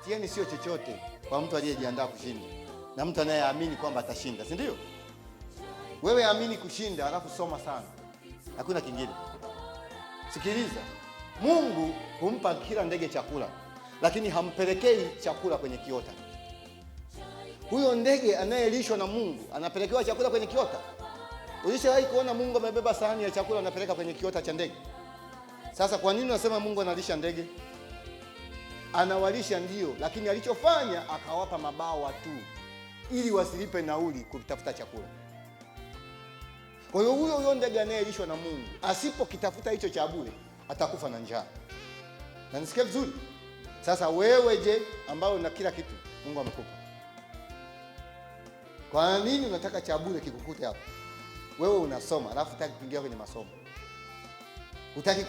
mtihani sio chochote kwa mtu aliyejiandaa kushinda na mtu anayeamini kwamba atashinda, si ndio? Wewe amini kushinda, alafu soma sana, hakuna kingine. Sikiliza, Mungu humpa kila ndege chakula, lakini hampelekei chakula kwenye kiota. Huyo ndege anayelishwa na Mungu anapelekewa chakula kwenye kiota? Ulishawahi kuona Mungu amebeba sahani ya chakula anapeleka kwenye kiota cha ndege? Sasa kwa nini unasema Mungu analisha ndege? Anawalisha ndio, lakini alichofanya akawapa mabawa tu ili wasilipe nauli kutafuta chakula. Kwa hiyo huyo ndege anayelishwa na Mungu asipokitafuta hicho cha bure atakufa na njaa. Na nisikie vizuri. Sasa wewe je, ambao una kila kitu Mungu amekupa, kwa nini unataka cha bure kikukute hapo? Wewe unasoma alafu hutaki kuingia kwenye masomo, hutaki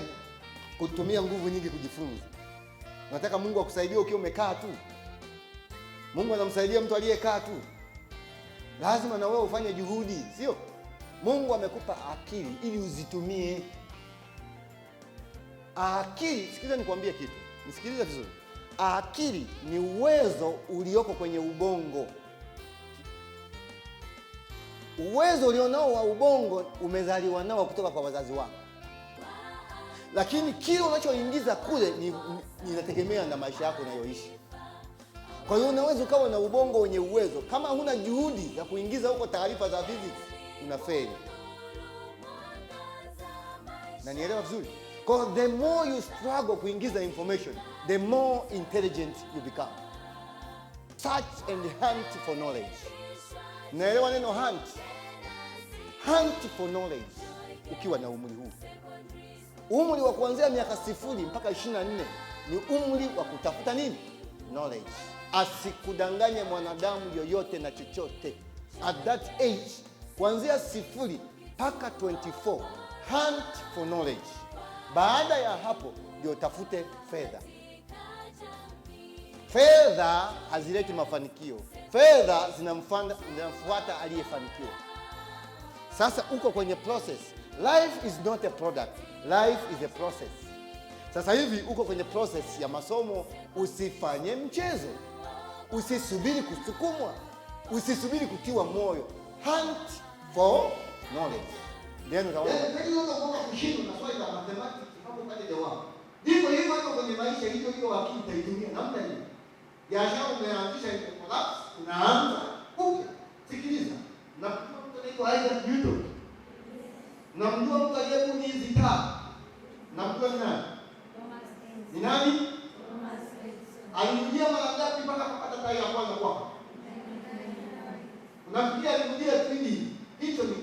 kutumia nguvu nyingi kujifunza. Unataka Mungu akusaidie ukiwa umekaa tu. Mungu anamsaidia mtu aliyekaa tu. Lazima na wewe ufanye juhudi, sio? Mungu amekupa akili ili uzitumie. Akili, sikiliza nikwambie kitu. Nisikilize vizuri. Akili ni uwezo ulioko kwenye ubongo. Uwezo ulionao wa ubongo umezaliwa nao kutoka kwa wazazi wako. Lakini kile unachoingiza kule inategemea na maisha yako unayoishi. Kwa hiyo unaweza ukawa na ubongo wenye uwezo, kama huna juhudi za kuingiza huko taarifa za physics, unafeli. Na nielewa vizuri. Because the more you struggle kuingiza information, the more intelligent you become. Search and hunt for knowledge. Naelewa neno hunt. Hunt for knowledge. Ukiwa na umri huu, umri wa kuanzia miaka 0 mpaka 24 ni umri wa kutafuta nini? Knowledge. Asikudanganye mwanadamu yoyote na chochote. At that age, kuanzia 0 mpaka 24, hunt for knowledge. Baada ya hapo ndio tafute fedha. Fedha hazileti mafanikio. Fedha zinamfuata aliyefanikiwa. Sasa uko kwenye process. Life is not a product. Life is a process. Sasa hivi uko kwenye process ya masomo, usifanye mchezo. Usisubiri kusukumwa. Usisubiri kutiwa moyo. Hunt for knowledge. Ndio utaona. Ndio unaona kushinda na swali la mathematics hapo pale jawabu. Ndivyo hivyo hapo kwenye maisha hiyo akili itaitumia namna hiyo. Biashara umeanzisha ile collapse, unaanza upya. Sikiliza. Na mtu anaitwa Isaac Newton. Na mjua mtu aliyebuni hizi taa. Na mjua ni nani? Ni nani? Alirudia mara ngapi mpaka kupata taa ya kwanza kwako? Unafikiria alirudia pili? Hicho ni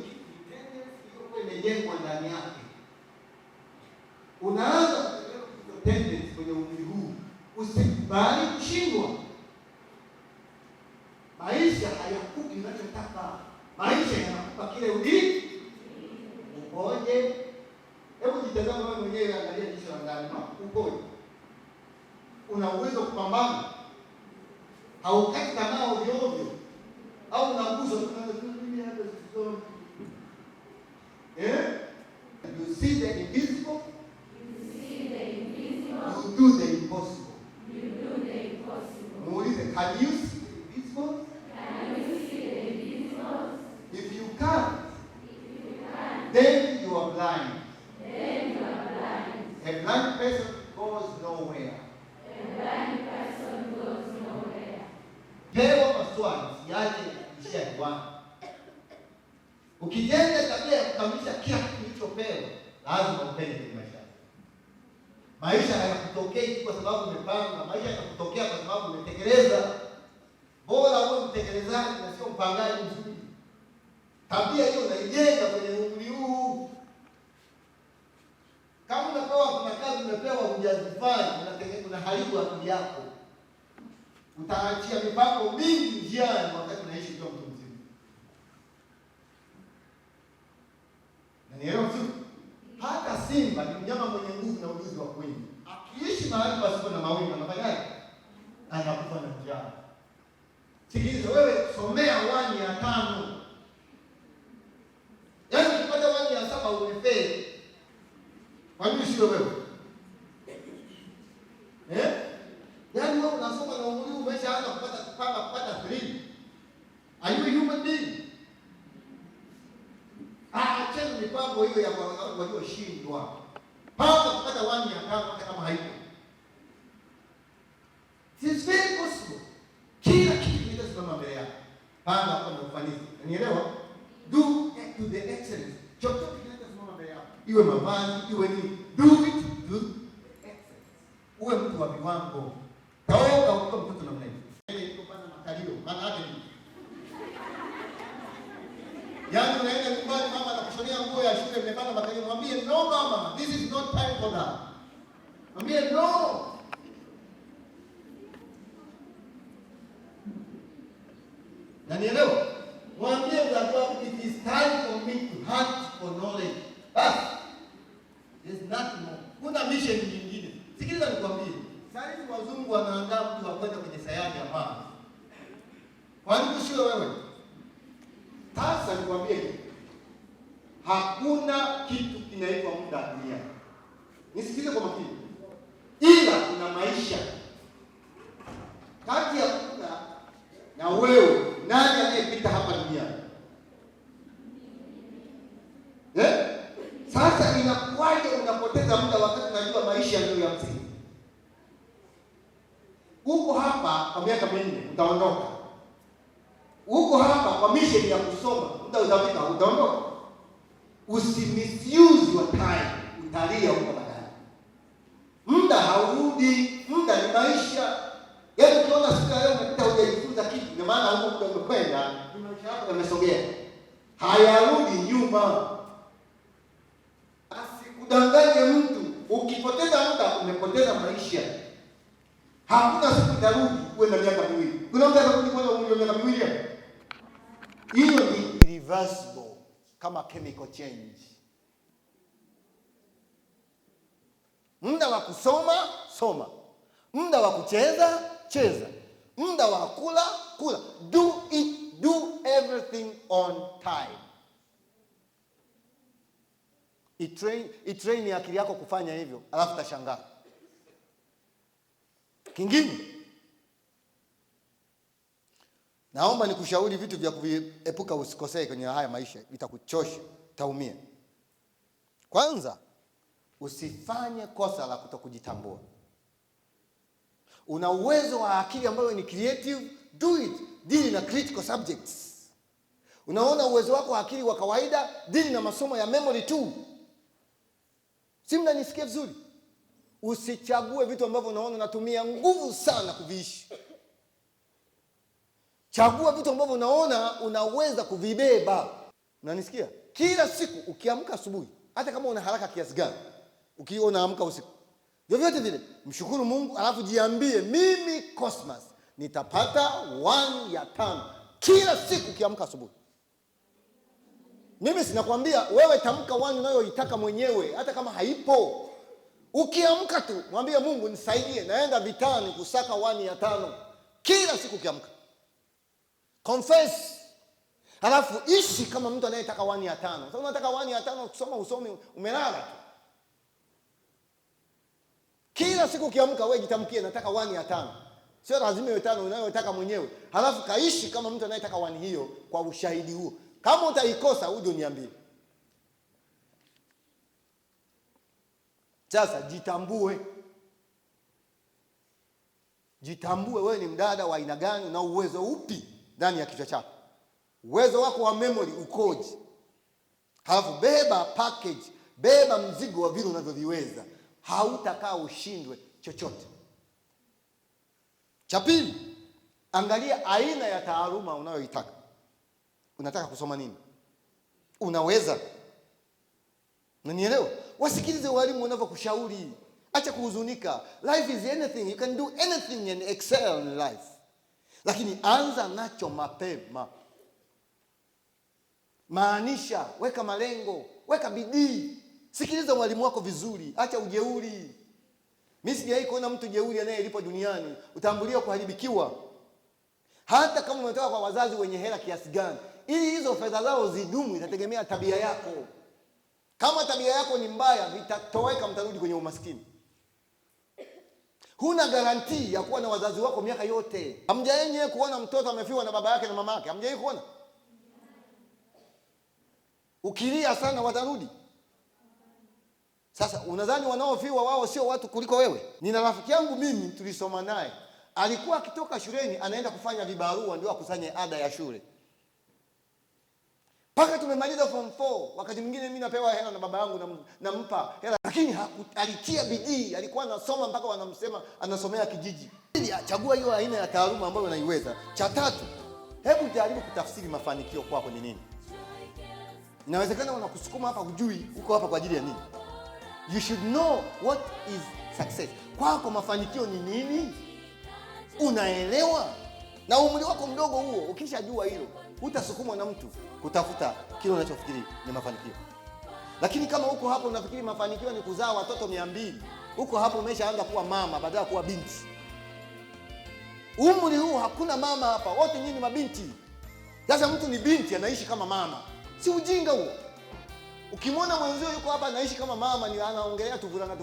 imejengwa ndani yake. Unaanza tendency kwenye umri huu. Usikubali kushindwa. Maisha hayakupi unachotaka. Maisha yanakupa kile ukoje. Hebu jitazame wewe mwenyewe, angalia jicho la ndani, ukoje? Una uwezo kupambana? Haukati tamaa ovyo ovyo? Au unaguswa tunaanza kukimbia hata sio? You see the invisible. You do the impossible. Muulize, can you see the invisible? If you can't, then you are blind. A blind person goes nowhere. Pewa maswali siache kuishia hewani. Ukijenga tabia ya kukamilisha kila kitu ulichopewa, lazima upende kwenye maisha. Maisha hayakutokei kwa sababu umepanga, maisha yanakutokea kwa sababu umetekeleza. Bora uwe mtekelezaji na sio mpangaji mzuri. Tabia hiyo unaijenga kwenye umri huu. Kama unapewa kuna kazi umepewa hujazifanya, unaharibu akili yako. Utaachia mipango mingi njiani wakati unaishi kama mtu mzima. Na nielewa vizuri. Hata simba ni mnyama mwenye nguvu na ujuzi wa kuwinda. Akiishi mahali pasipo na mawingu anafanyaje? Anakufa na njaa. Sikiliza wewe, somea 1 ya 5. Yaani ukipata 1 ya 7 umefeli. Kwa nini sio wewe? Yaani wewe unasoma na umeshaanza kupata thrill. Are you a human being? Achana mipango hiyo ya walioshindwa. Panga kupata 1 ya 5 hata kama haipo. It is very possible. Kila kitu kitasimama mbele yako. Panga kwa ufanisi. Unielewa? Do it to the excellence. Chochote kinachosimama mbele yako. Iwe mavazi, iwe nini. Do it to the excellence. Uwe mtu wa viwango. Taoga ukiwa mtoto namna hiyo. Ile iko bana makalio. Maana yake ni yaani unaenda nyumbani, mama anakushonea nguo ya shule imebana makalio, mwambie no mama, this is not time for that. Mwambie no. Na nielewa. Mwambie mzazi wako, it is time for me to hunt for knowledge. There's nothing more. Kuna mission nyingine. Sikiliza nikwambie. Sasa wazungu wanaandaa mtu wa kwenda kwenye sayari ya Mars. Kwa nini sio wewe? Sasa nikwambie, hakuna kitu kinaitwa muda duniani. Nisikilize kwa makini. Ila kuna maisha. Kati ya muda na wewe, nani anayepita hapa duniani? Sasa inakuwaje unapoteza muda wakati unajua maisha ndio ya msingi? Uko hapa kwa miaka 4 utaondoka. Uko hapa kwa mission ya kusoma, muda utafika utaondoka. Usimisuse your time, utalia huko baadaye. Muda haurudi, muda ni maisha. Yaani ukiona siku leo umepita hujajifunza kitu, ndio maana huko muda umekwenda, maisha yako yamesogea. Hayarudi nyuma. Asikudanganye mtu, ukipoteza muda umepoteza maisha. Hakuna siku itarudi uwe na miaka 2. Kuna mtu atarudi kwa umri wa miaka 2 hapo. Hiyo ni irreversible kama chemical change. Muda wa kusoma, soma. Muda wa kucheza, cheza. Muda wa kula, kula. Do everything on time. Itrain akili yako kufanya hivyo, alafu tashangaa. Kingine, naomba nikushauri vitu vya kuepuka usikosee kwenye haya maisha, vitakuchosha, utaumia. Kwanza, usifanye kosa la kutokujitambua. Una uwezo wa akili ambayo ni creative, do it. Deal na critical subjects. Unaona uwezo wako wa akili wa kawaida, deal na masomo ya memory tu. Si mnanisikia vizuri? Usichague vitu ambavyo unaona unatumia nguvu sana kuviishi. Chagua vitu ambavyo unaona unaweza kuvibeba. Unanisikia? Kila siku ukiamka asubuhi, hata kama una haraka kiasi gani, ukiona unaamka usiku, vyovyote vile, mshukuru Mungu, alafu jiambie, mimi Cosmas nitapata 1 ya 5 kila siku ukiamka asubuhi. Mimi sinakwambia wewe tamka 1 unayoitaka mwenyewe, hata kama haipo. Ukiamka tu mwambie Mungu nisaidie, naenda vitani kusaka 1 ya 5 kila siku ukiamka. Confess. Halafu ishi kama mtu anayetaka 1 ya 5. Sasa unataka 1 ya 5 kusoma usome umelala tu. Kila siku ukiamka wewe jitamkie nataka 1 ya 5. Sio lazima iwe 5 unayotaka mwenyewe. Halafu kaishi kama mtu anayetaka 1 hiyo kwa ushahidi huo. Kama utaikosa uje niambie. Sasa jitambue. Jitambue wewe ni mdada wa aina gani na uwezo upi ndani ya kichwa chako. Uwezo wako wa memory ukoje? Halafu beba package, beba mzigo wa vile unavyoviweza. Hautakaa ushindwe chochote. Cha pili, angalia aina ya taaluma unayoitaka. Unataka kusoma nini? Unaweza? Unanielewa? Wasikilize walimu wanavyokushauri. Acha kuhuzunika. Life is anything. You can do anything and excel in life. Lakini anza nacho mapema. Maanisha, weka malengo, weka bidii. Sikiliza walimu wako vizuri, acha ujeuri. Mimi sijawahi kuona mtu jeuri anayelipo duniani, utambuliwa kuharibikiwa. Hata kama umetoka kwa wazazi wenye hela kiasi gani, ili hizo fedha zao zidumu itategemea tabia yako. Kama tabia yako ni mbaya, vitatoweka, mtarudi kwenye umaskini. Huna garantii ya kuwa na wazazi wako miaka yote. Hamjaenye kuona mtoto amefiwa na baba yake na mama yake? Hamjawahi kuona? Ukilia sana watarudi. Sasa unadhani wanaofiwa wao sio watu kuliko wewe? Nina rafiki yangu mimi tulisoma naye. Alikuwa akitoka shuleni anaenda kufanya vibarua ndio akusanye ada ya shule. Paka tumemaliza form 4, wakati mwingine mimi napewa hela na baba yangu nampa hela, lakini alitia bidii, alikuwa anasoma mpaka wanamsema anasomea kijiji. Chagua hiyo aina ya taaluma ambayo unaiweza. Cha tatu, hebu jaribu kutafsiri mafanikio kwako ni nini. Inawezekana wanakusukuma hapa hujui uko hapa kwa ajili ya nini. You should know what is success. Kwako mafanikio ni nini? Unaelewa? Na umri wako mdogo huo, ukishajua hilo, utasukumwa na mtu kutafuta kile unachofikiri ni mafanikio. Lakini kama uko hapo unafikiri mafanikio ni kuzaa watoto 200, uko hapo umeshaanza kuwa mama badala ya kuwa binti. Umri huu hakuna mama hapa, wote nyinyi mabinti. Sasa mtu ni binti anaishi kama mama. Si ujinga huo? Ukimwona mwenzio yuko hapa anaishi kama mama, ni anaongelea tuvulana,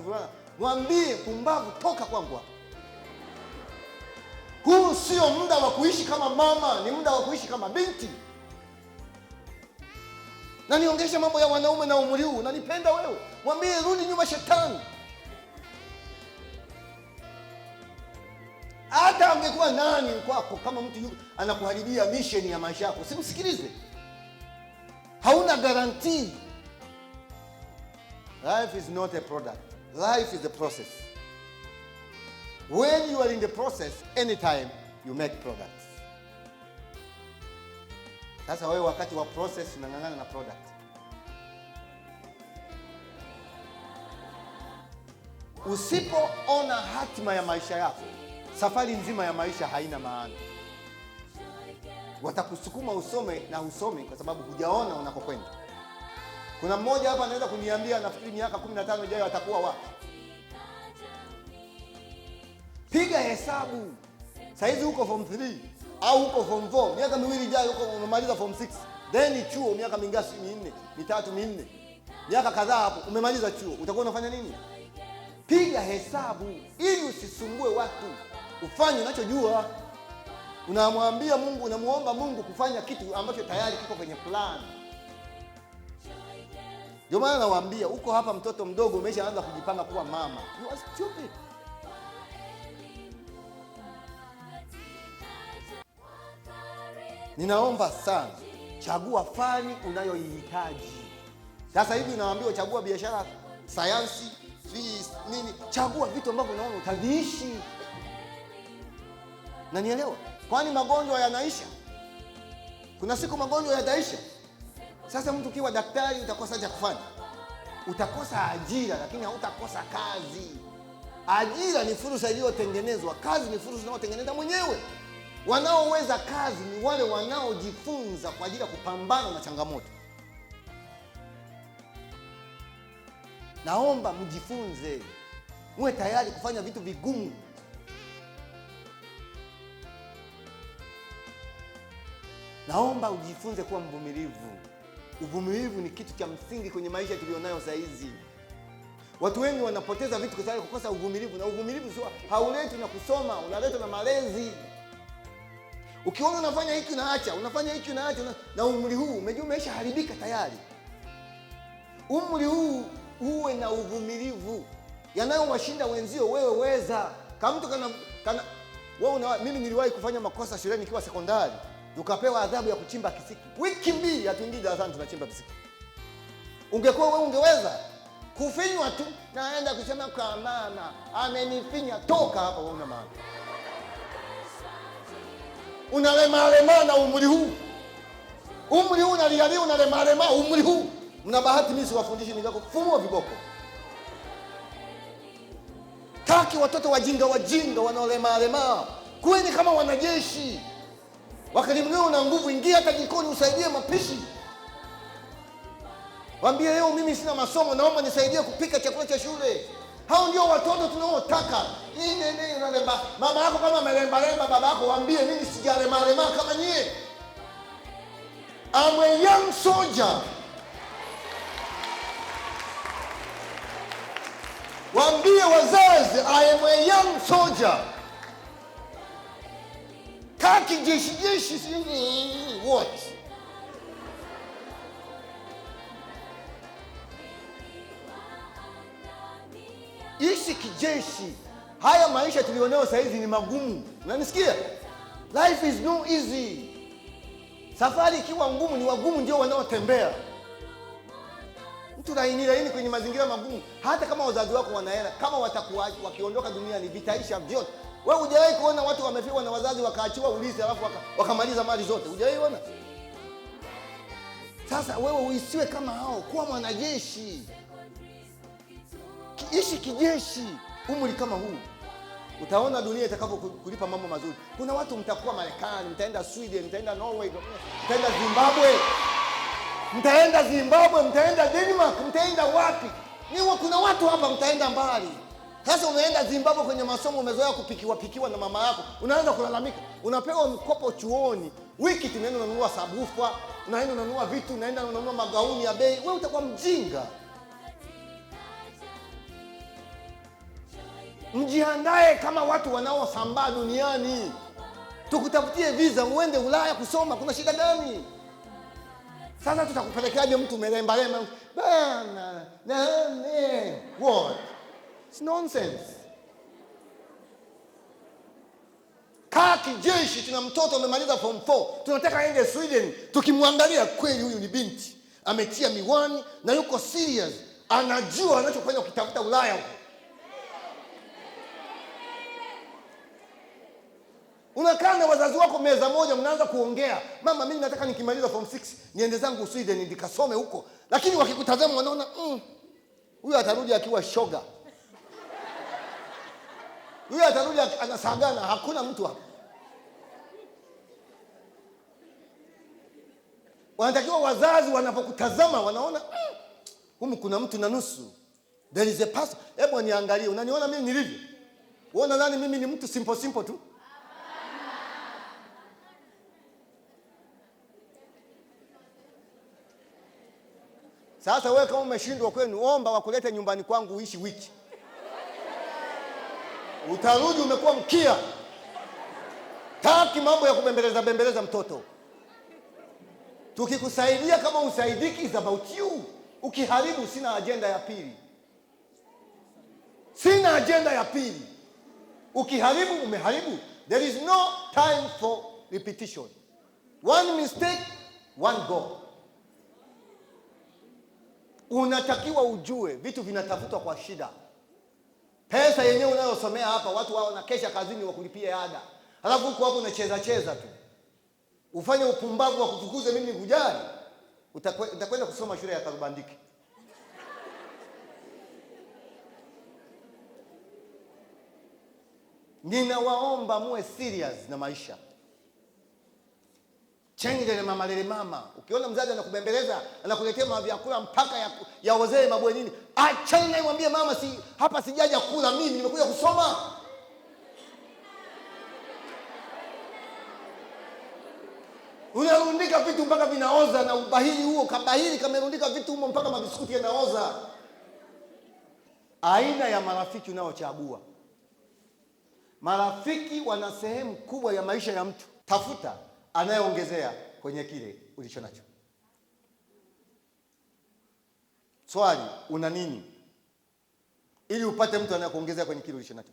mwambie pumbavu, toka kwangu hapa. Huu sio muda wa kuishi kama mama, ni muda wa kuishi kama binti. Na niongesha mambo ya wanaume na umri huu, na nipenda wewe, mwambie rudi nyuma shetani. Hata angekuwa nani kwako, kama mtu anakuharibia mission ya maisha yako, simsikilize. Hauna guarantee. Life is not a product. Life is a process. When you are in the process, anytime you make products. Sasa wewe wakati wa process unang'ang'ana na product. Usipoona hatima ya maisha yako, safari nzima ya maisha haina maana. Watakusukuma usome na usome kwa sababu hujaona unakokwenda. Kuna mmoja hapa anaweza kuniambia nafikiri miaka 15 ijayo atakuwa wapi. Piga hesabu. Saizi uko form 3 au uko form 4, miaka miwili ijayo uko umemaliza form 6. Then chuo miaka mingapi? 4, 3, 4. Miaka kadhaa hapo umemaliza chuo. Utakuwa unafanya nini? Piga hesabu ili usisumbue watu. Ufanye unachojua. Unamwambia Mungu, unamuomba Mungu kufanya kitu ambacho tayari kiko kwenye plan. Ndio maana nawaambia uko hapa mtoto mdogo umeshaanza kujipanga kuwa mama. You are stupid. Ninaomba sana, chagua fani unayoihitaji. Sasa hivi nawaambia chagua biashara, sayansi, nini, chagua vitu ambavyo unaona utaviishi. Na nielewa, kwani magonjwa yanaisha? Kuna siku magonjwa yataisha. Sasa mtu kiwa daktari utakosa cha kufanya. Utakosa ajira lakini hautakosa kazi. Ajira ni fursa iliyotengenezwa, kazi ni fursa inayotengeneza mwenyewe. Wanaoweza kazi ni wale wanaojifunza kwa ajili ya kupambana na changamoto. Naomba mjifunze. Muwe tayari kufanya vitu vigumu. Naomba ujifunze kuwa mvumilivu. Uvumilivu ni kitu cha msingi kwenye maisha tulionayo saa hizi. Watu wengi wanapoteza vitu kwa sababu kukosa uvumilivu, na uvumilivu sio hauletwi na kusoma, unaletwa na malezi. Ukiona unafanya hiki unaacha, unafanya hiki unaacha, na umri huu umejua umeshaharibika tayari. Umri huu uwe na uvumilivu. Yanayowashinda wenzio wewe weza. Kama mtu kana wewe mimi niliwahi kufanya makosa shuleni nikiwa sekondari. Ukapewa adhabu ya kuchimba kisiki. Wiki 2 hatuingii darasani tunachimba kisiki. Ungekuwa wewe ungeweza kufinywa tu naenda kusema kwa mama amenifinya, toka hapa wewe una maana. Unalema na umri huu. Umri huu unalialia unalema umri huu. Mna bahati mimi siwafundishi ningako fumua viboko. Taki watoto wajinga wanaolema. Kuweni kama wanajeshi. Wakati mwingine una nguvu, ingia hata jikoni usaidie mapishi. Waambie leo mimi sina masomo, naomba nisaidie kupika chakula cha shule. Hao ndio watoto tunaotaka. Nini unalemba? Mama yako kama amelemba, baba yako waambie mimi sijalema kama nyie. I'm a young soldier. Waambie wazazi, I am a young soldier. Kaki jeshi what? Ishi kijeshi. Haya maisha tulionao sasa hizi ni magumu. Unanisikia? Life is no easy. Safari ikiwa ngumu, ni wagumu ndio wanaotembea. Mtu laini kwenye mazingira magumu. Hata kama wazazi wako wanaenda, kama watakuwa wakiondoka duniani vitaisha vyote. Wewe hujawahi kuona watu wamefiwa na wazazi wakaachiwa urithi alafu wakamaliza mali zote? Hujawahi kuona? Sasa wewe uisiwe kama hao, kuwa mwanajeshi. Ishi kijeshi. Umri kama huu utaona dunia itakapokulipa mambo mazuri. Kuna watu mtakuwa Marekani, mtaenda Sweden, mtaenda Norway, mtaenda Zimbabwe, mtaenda Denmark, mtaenda wapi? Kuna watu hapa mtaenda mbali. Sasa unaenda Zimbabwe kwenye masomo, umezoea kupikiwa na mama yako, unaanza kulalamika. Unapewa mkopo chuoni, wiki tunaenda unanunua sabufa, unaenda unanunua vitu, unaenda unanunua magauni ya bei. Wewe utakuwa mjinga. Mjiandae kama watu wanaosambaa duniani. Tukutafutie visa uende Ulaya kusoma, kuna shida gani? Sasa tutakupelekeaje mtu melemba bana nane? What? It's nonsense. Kaa kijeshi. Tuna mtoto amemaliza form 4, tunataka aende Sweden. Tukimwangalia kweli huyu ni binti, ametia miwani na yuko serious, anajua anachofanya ukitafuta Ulaya huko. Unakaa na wazazi wako meza moja, mnaanza kuongea, mama mimi nataka nikimaliza form 6 niende zangu Sweden nikasome huko. Lakini wakikutazama wanaona huyu atarudi akiwa shoga. Huyu atarudi anasagana, hakuna mtu hapa. Wanatakiwa wazazi wanapokutazama wanaona humu kuna mtu na nusu. There is a person. Hebu niangalie, unaniona mimi nilivyo? Unaona nani mimi ni mtu simple tu? Sasa wewe kama umeshindwa kwenu, omba wakulete nyumbani kwangu uishi wiki. Utarudi umekuwa mkia. Taki mambo ya kubembeleza mtoto. Tukikusaidia kama usaidiki, is about you. Ukiharibu, sina agenda ya pili. Ukiharibu, umeharibu. There is no time for repetition. One mistake, one go. Unatakiwa ujue vitu vinatafutwa kwa shida. Pesa yenyewe unayosomea hapa, watu wao na kesha kazini wakulipia ada. Halafu huko hapo unacheza tu. Ufanye upumbavu wa kufukuze mimi nikujali. Utakwenda kusoma shule ya Karubandiki. Ninawaomba muwe serious na maisha. Chenge na mama. Ukiona mzazi anakubembeleza, anakuletea mavyakula mpaka ya wazee mabwenini, achana naye, mwambie mama, hapa sijaja kula mimi, nimekuja kusoma. Unarundika vitu mpaka vinaoza, na ubahili huo, kabahili kamerundika vitu humo mpaka mabiskuti yanaoza. Aina ya marafiki unaochagua. Marafiki wana sehemu kubwa ya maisha ya mtu. Tafuta anayeongezea kwenye kile ulicho nacho. Swali, una nini? Ili upate mtu anayekuongezea kwenye kile ulicho nacho.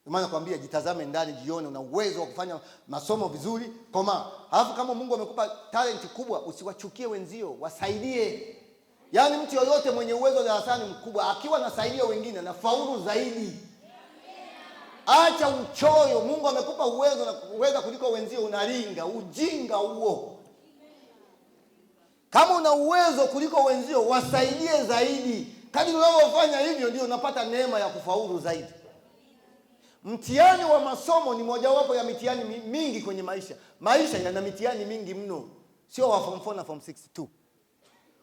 Kwa maana nakwambia, jitazame ndani, jione una uwezo wa kufanya masomo vizuri, koma. Alafu kama Mungu amekupa talent kubwa, usiwachukie wenzio, wasaidie. Yaani mtu yoyote mwenye uwezo darasani mkubwa, akiwa anasaidia wengine na faulu zaidi. Acha uchoyo. Mungu amekupa uwezo na uweza kuliko wenzio, unaringa. Ujinga huo. Kama una uwezo kuliko wenzio, wasaidie zaidi. Kadri unavyofanya hivyo, ndio unapata neema ya kufaulu zaidi. Mtihani wa masomo ni mojawapo ya mitihani mingi kwenye maisha. Maisha yana mitihani mingi mno. Sio wa form 4 na form 6 tu.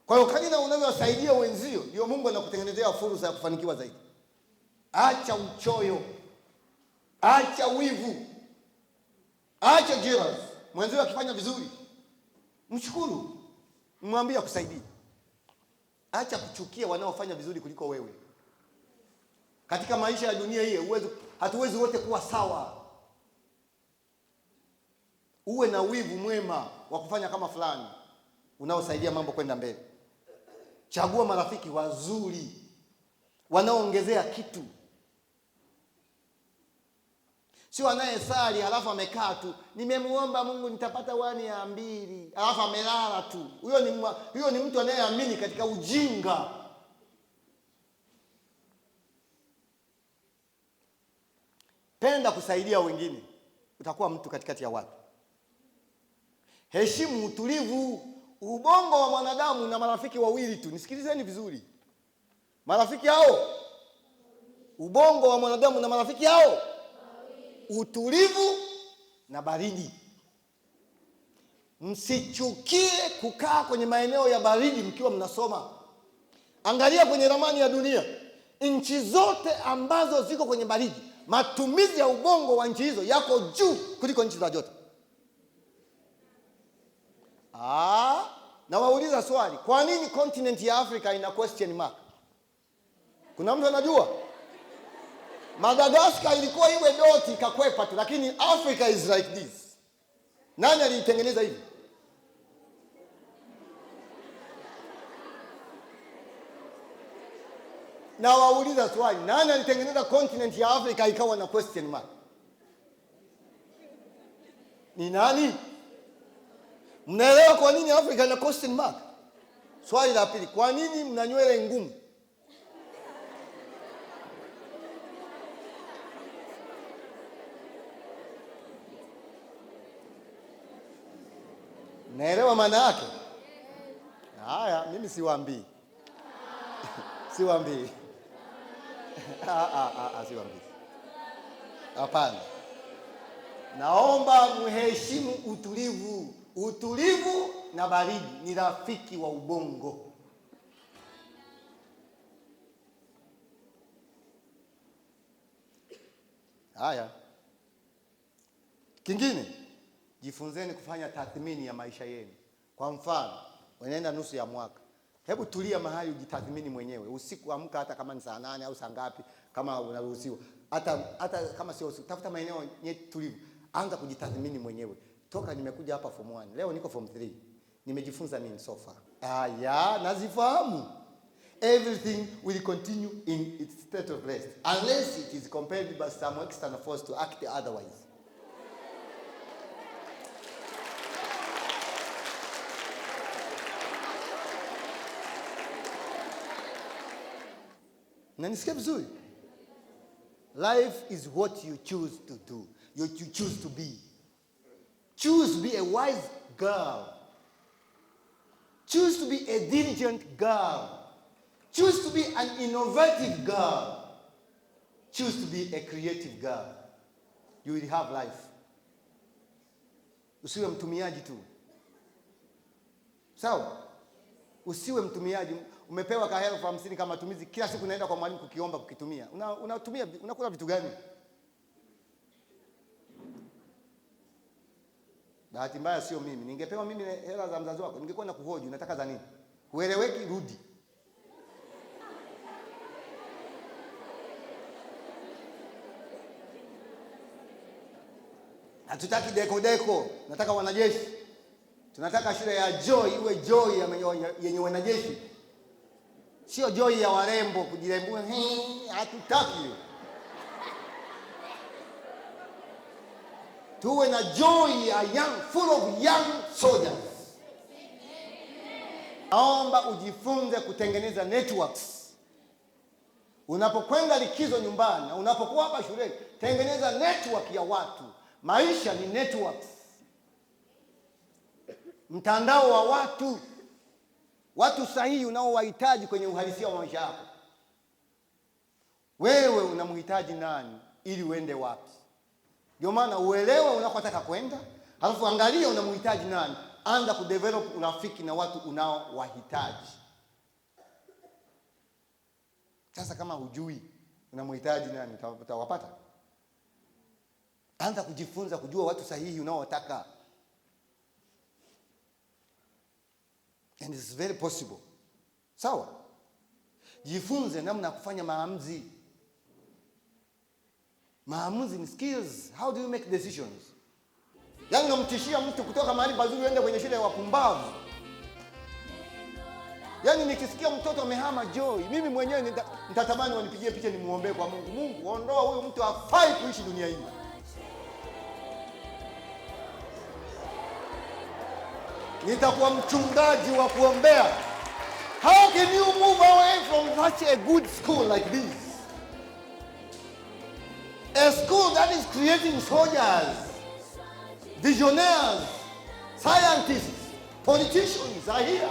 Kwa hiyo kadri unavyowasaidia wenzio, ndio Mungu anakutengenezea fursa ya kufanikiwa zaidi. Acha uchoyo. Acha wivu. Acha jealous. Mwenzio akifanya vizuri, mshukuru. Mwambie akusaidie. Acha kuchukia wanaofanya vizuri kuliko wewe. Katika maisha ya dunia hii hatuwezi wote kuwa sawa. Uwe na wivu mwema wa kufanya kama fulani unaosaidia mambo kwenda mbele. Chagua marafiki wazuri wanaoongezea kitu. Sio anayesali halafu amekaa tu, nimemuomba Mungu nitapata 1 ya 2, halafu amelala tu. Huyo ni mtu anayeamini katika ujinga. Penda kusaidia wengine, utakuwa mtu katikati ya watu. Heshimu utulivu. Ubongo wa mwanadamu na marafiki wawili tu. Nisikilizeni vizuri. Marafiki hao, ubongo wa mwanadamu na marafiki hao, utulivu na baridi. Msichukie kukaa kwenye maeneo ya baridi mkiwa mnasoma. Angalia kwenye ramani ya dunia, nchi zote ambazo ziko kwenye baridi, matumizi ya ubongo wa nchi hizo yako juu kuliko nchi za joto. Na wauliza swali, kwa nini continent ya Afrika ina question mark? Kuna mtu anajua? Madagascar ilikuwa iwe doti ikakwepa tu, lakini Africa is like this. Nani alitengeneza hivi? Na wauliza swali, nani alitengeneza continent ya Afrika ikawa na question mark? Ni nani? Mnaelewa kwa nini Afrika ina question mark? Swali la pili, kwa nini mna nywele ngumu? Naelewa maana yake? Haya, mimi siwaambii. Siwaambii. Siwaambii. Hapana. Naomba mheshimu utulivu. Utulivu na baridi ni rafiki wa ubongo. Haya. Kingine, jifunzeni kufanya tathmini ya maisha yenu. Kwa mfano, unaenda nusu ya mwaka. Hebu tulia mahali ujitathmini mwenyewe. Usiku amka, hata kama ni saa 8 au saa ngapi, kama unaruhusiwa. Hata kama sio usiku, tafuta maeneo tulivu. Anza kujitathmini mwenyewe. Toka nimekuja hapa form 1, leo niko form 3. Nimejifunza nini so far? Nazifahamu. Everything will continue in its state of rest unless it is compelled by some external force to act otherwise. Nanisikia vizuri? Life is what you choose to do. You choose to be. Choose to be a wise girl. Choose to be a diligent girl. Choose to be an innovative girl. Choose to be a creative girl. You will have life. Usiwe mtumiaji tu. Sawa? Usiwe mtumiaji. Umepewa ka 50 kama matumizi, kila siku unaenda kwa mwalimu kukiomba kukitumia. Unatumia, unakula vitu gani? Bahati mbaya sio mimi. Ningepewa mimi hela za mzazi wako, ningekuwa na kuhoji unataka za nini? Hueleweki, rudi. Hatutaki deko, nataka wanajeshi. Tunataka shule ya Joy iwe Joy yenye wanajeshi. Sio Joy ya warembo kujirembua. Hatutaki. Tuwe na Joy ya full of young soldiers. Naomba ujifunze kutengeneza networks. Unapokwenda likizo nyumbani na unapokuwa hapa shule, tengeneza network ya watu. Maisha ni networks. Mtandao wa watu sahihi unaowahitaji kwenye uhalisia wa maisha yako. Wewe unamhitaji nani ili uende wapi? Ndio maana uelewe unakotaka kwenda, halafu angalia unamhitaji nani. Anza kudevelop urafiki na watu unaowahitaji. Sasa kama hujui unamhitaji nani, utawapata? Anza kujifunza kujua watu sahihi unaowataka. And it's very possible. Sawa? Jifunze namna ya kufanya maamuzi. Maamuzi ni skills. How do you make decisions? Yaani unamtishia mtu kutoka mahali pazuri uende kwenye shule ya wapumbavu. Yaani nikisikia mtoto amehama Joy, mimi mwenyewe nitatamani wanipigie picha nimuombee kwa Mungu. Mungu, ondoa huyu mtu, hafai kuishi dunia hii. Nitakuwa mchungaji wa kuombea. How can you move away from such a good school like this? A school that is creating soldiers, visionaries, scientists, politicians are here.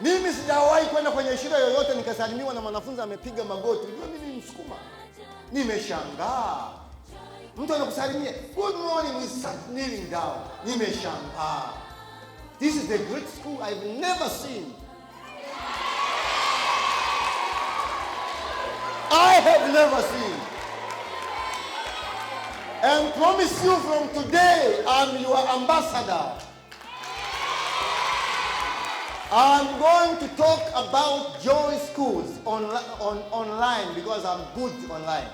Mimi sijawahi kwenda kwenye shule yoyote nikasalimiwa na mwanafunzi amepiga magoti. Unajua mimi ni Msukuma. Nimeshangaa. Mtu anakusalimia, good morning with such kneeling down. Nimeshangaa. This is a great school I've never seen. I have never seen. And promise you from today, I'm your ambassador. I'm going to talk about Joy Schools online because I'm good online.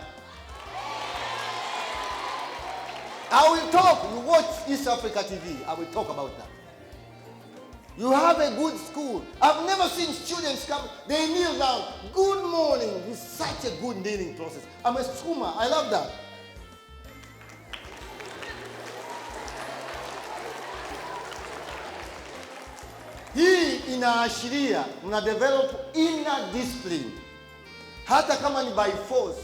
I will talk. You watch East Africa TV. I will talk about that. You have a good school. I've never seen students come. They kneel down. Good morning. It's such a good kneeling process. I'm a Sukuma. I love that. Hii inaashiria mna develop inner discipline. Hata kama ni by force.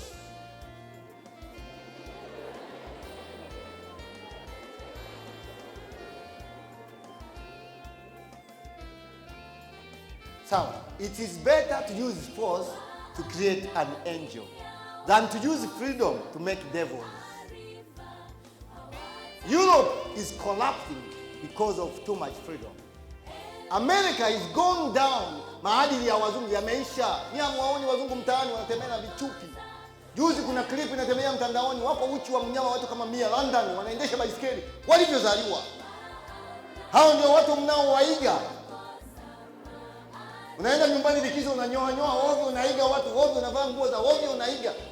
So, it is better to use force to create an angel than to use freedom to make devils. Europe is collapsing because of too much freedom. America is going down. Maadili ya wazungu yameisha. Ni amwaoni wazungu mtaani wanatembea na vichupi. Juzi kuna clip inatembea mtandaoni, wako uchi wa mnyama, watu kama Mia London wanaendesha baisikeli walivyozaliwa. Hao ndio watu mnaowaiga. Unaenda nyumbani likizo unanyoa ovyo, unaiga watu ovyo, unavaa nguo za ovyo,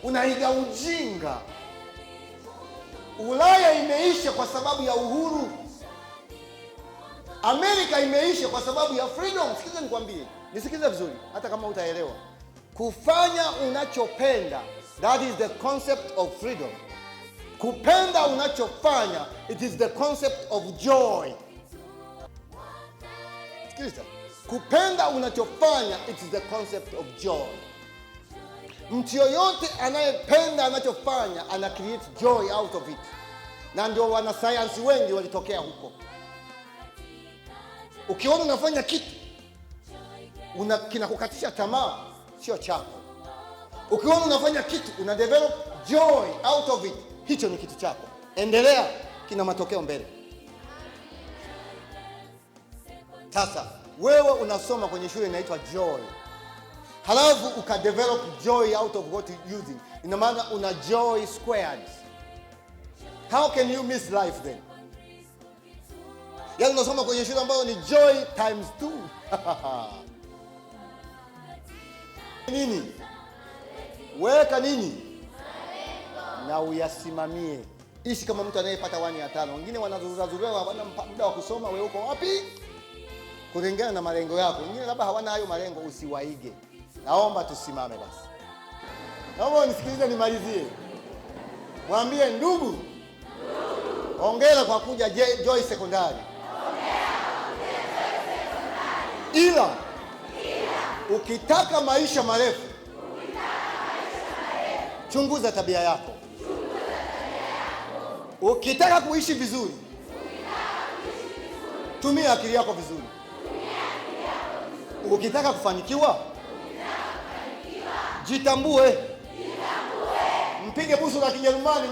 unaiga ujinga. Ulaya imeisha kwa sababu ya uhuru. Amerika imeisha kwa sababu ya freedom. Sikiza nikwambie, nisikize vizuri hata kama utaelewa. Kufanya unachopenda, that is the concept of freedom. Kupenda unachofanya, it is the concept of joy. Sikiza. Kupenda unachofanya, it is the concept of joy. Mtu yoyote anayependa anachofanya ana create joy out of it. Na ndio wanasayansi wengi walitokea huko. Ukiona unafanya kitu kinakukatisha tamaa, sio chako. Ukiona unafanya kitu una develop joy out of it, hicho ni kitu chako. Endelea, kina matokeo mbele. Sasa wewe unasoma kwenye shule inaitwa Joy, halafu ukadevelop joy out of what you're using. Ina maana una joy squared. How can you miss life then? Yaani unasoma kwenye shule ambayo ni joy times 2. Nini? Weka nini? Na uyasimamie. Ishi kama mtu anayepata 1 ya 5. Wengine wanazurura hawana muda wa kusoma, wewe uko wapi? Kulingana na malengo yako. Wengine labda hawana hayo malengo, usiwaige. Naomba tusimame basi. Naomba unisikilize nimalizie. Mwambie ndugu, hongera kwa kuja Joy Secondary. Ila ukitaka maisha marefu, chunguza tabia yako. Ukitaka kuishi vizuri, tumia akili yako vizuri. Ukitaka kufanikiwa, jitambue. Mpige busu la Kijerumani.